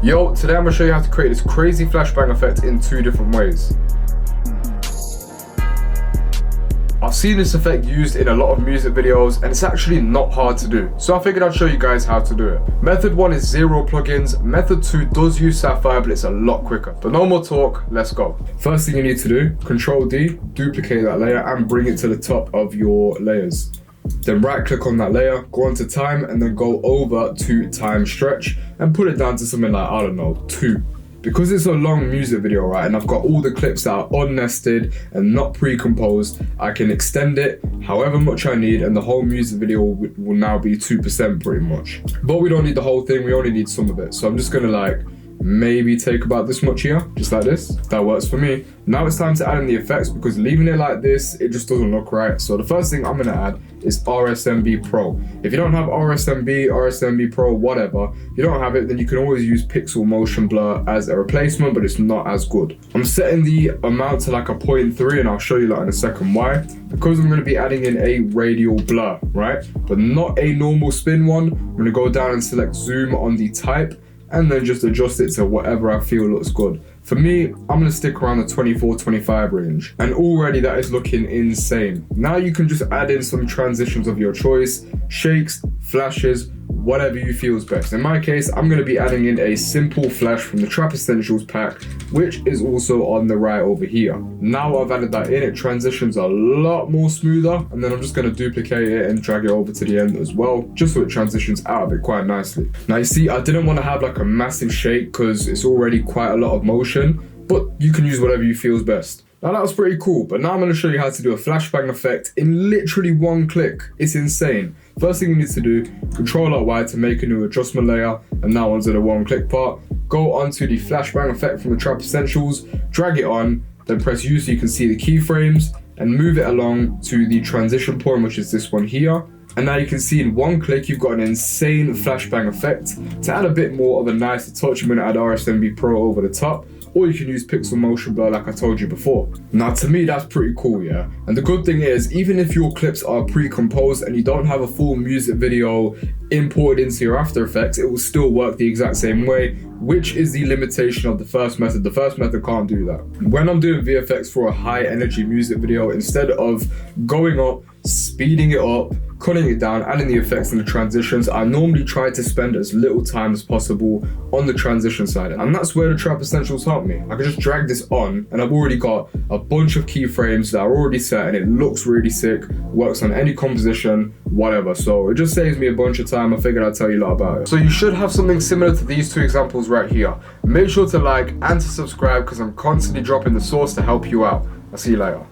Yo, today I'm going to show you how to create this crazy flashbang effect in 2 different ways. I've seen this effect used in a lot of music videos and it's actually not hard to do, so I figured I'd show you guys how to do it. Method 1 is 0 plugins, method 2 does use Sapphire but it's a lot quicker. But no more talk, let's go. First thing you need to do, Control D, duplicate that layer and bring it to the top of your layers. Then right click on that layer, go on to time and then go over to time stretch and put it down to something like, I don't know, 2. Because it's a long music video, right, and I've got all the clips that are unnested and not pre-composed, I can extend it however much I need and the whole music video will now be 2% pretty much. But we don't need the whole thing, we only need some of it. So I'm just gonna like maybe take about this much here, just like this. That works for me. Now it's time to add in the effects because leaving it like this, it just doesn't look right. So the first thing I'm gonna add is RSMB Pro. If you don't have RSMB Pro, whatever, if you don't have it, then you can always use Pixel Motion Blur as a replacement, but it's not as good. I'm setting the amount to like a 0.3 and I'll show you that in a second why. Because I'm gonna be adding in a radial blur, right? But not a normal spin one. I'm gonna go down and select zoom on the type and then just adjust it to whatever I feel looks good. For me, I'm gonna stick around the 24-25 range. And already that is looking insane. Now you can just add in some transitions of your choice, shakes, flashes, whatever you feel is best. In my case, I'm gonna be adding in a simple flash from the Trap Essentials pack, which is also on the right over here. Now I've added that in, it transitions a lot more smoother, and then I'm just gonna duplicate it and drag it over to the end as well, just so it transitions out of it quite nicely. Now you see, I didn't want to have like a massive shake because it's already quite a lot of motion, but you can use whatever you feel is best. Now that was pretty cool, but now I'm going to show you how to do a flashbang effect in literally 1 click. It's insane. First thing you need to do, Control-Alt-Y to make a new adjustment layer, and now onto the 1 click part. Go onto the flashbang effect from the Trap Essentials, drag it on, then press U so you can see the keyframes, and move it along to the transition point, which is this one here. And now you can see in 1 click, you've got an insane flashbang effect. To add a bit more of a nicer touch, I'm going to add RSMB Pro over the top. Or you can use Pixel Motion Blur like I told you before. Now to me that's pretty cool, yeah? And the good thing is, even if your clips are pre-composed and you don't have a full music video imported into your After Effects, it will still work the exact same way, which is the limitation of the first method. The first method can't do that. When I'm doing VFX for a high energy music video, instead of going up, speeding it up, cutting it down, adding the effects and the transitions, I normally try to spend as little time as possible on the transition side. And that's where the Trap Essentials help me. I can just drag this on and I've already got a bunch of keyframes that are already set and it looks really sick, works on any composition, whatever. So it just saves me a bunch of time. I figured I'd tell you a lot about it. So you should have something similar to these 2 examples right here. Make sure to like and to subscribe because I'm constantly dropping the source to help you out. I'll see you later.